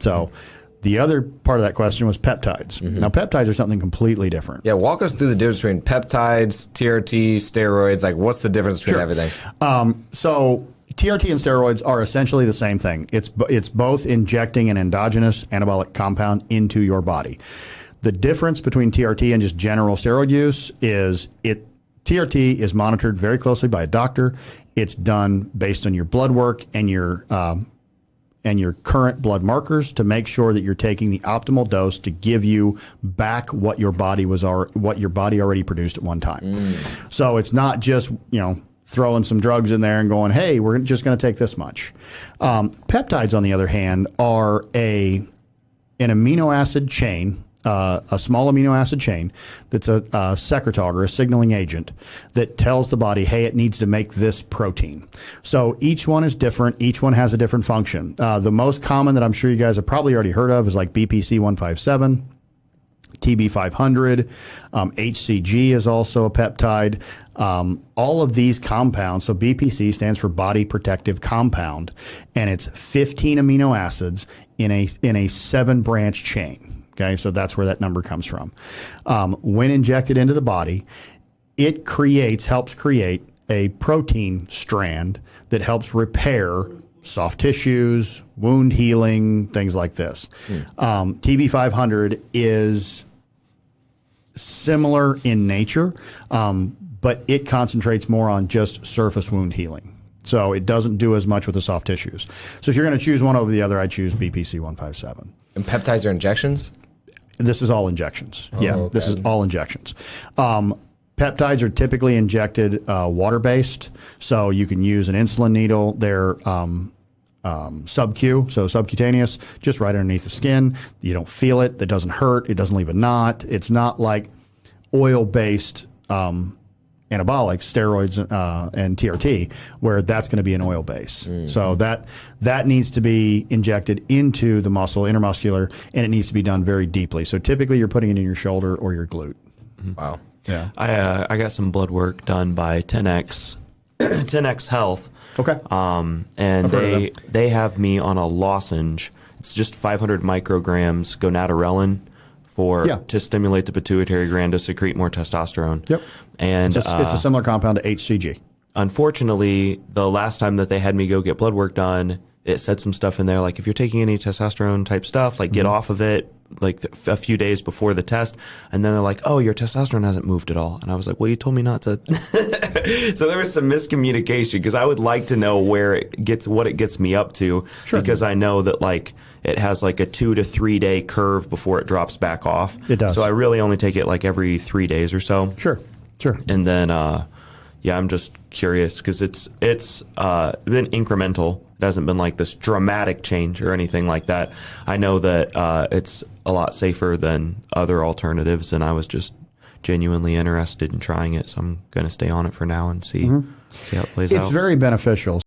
So the other part of that question was peptides. Now, peptides are something completely different. Yeah, walk us through the difference between peptides, TRT, steroids. Like, what's the difference between everything? So TRT and steroids are essentially the same thing. It's both injecting an endogenous anabolic compound into your body. The difference between TRT and just general steroid use is TRT is monitored very closely by a doctor. It's done based on your blood work and your current blood markers to make sure that you're taking the optimal dose to give you back what your body already produced at one time. So it's not just throwing some drugs in there and going, hey, we're just going to take this much. Peptides, on the other hand, are an amino acid chain. A small amino acid chain that's a secretog or a signaling agent that tells the body, hey, it needs to make this protein. So each one is different. Each one has a different function. The most common that I'm sure you guys have probably already heard of is like BPC 157, TB 500, HCG is also a peptide. All of these compounds, so BPC stands for body protective compound, and it's 15 amino acids in a 7-branch chain. Okay, so that's where that number comes from. When injected into the body, it helps create a protein strand that helps repair soft tissues, wound healing, things like this. TB500 is similar in nature, but it concentrates more on just surface wound healing. So it doesn't do as much with the soft tissues. So if you're going to choose one over the other, I'd choose BPC 157. And peptides are injections? This is all injections. Okay. This is all injections. Peptides are typically injected water-based, so you can use an insulin needle. They're sub-Q, so subcutaneous, just right underneath the skin. You don't feel it. It doesn't hurt. It doesn't leave a knot. It's not like oil-based anabolics, steroids, and TRT, where that's going to be an oil base. So that needs to be injected into the muscle, intermuscular, and it needs to be done very deeply. So typically you're putting it in your shoulder or your glute. Wow. Yeah. I got some blood work done by 10X Health. Okay. And they have me on a lozenge. It's just 500 micrograms gonadorelin to stimulate the pituitary gland to secrete more testosterone. Yep. And it's a similar compound to HCG. Unfortunately, the last time that they had me go get blood work done, it said some stuff in there like, if you're taking any testosterone type stuff, like get off of it like a few days before the test. And then they're like, oh, your testosterone hasn't moved at all. And I was like, well, you told me not to. So there was some miscommunication because I would like to know what it gets me up to. Sure. Because I know that like it has like a 2 to 3 day curve before it drops back off. It does. So I really only take it like every 3 days or so. Sure. And then, I'm just curious because it's been incremental. It hasn't been like this dramatic change or anything like that. I know that it's a lot safer than other alternatives, and I was just genuinely interested in trying it. So I'm going to stay on it for now and see how it plays out. It's very beneficial.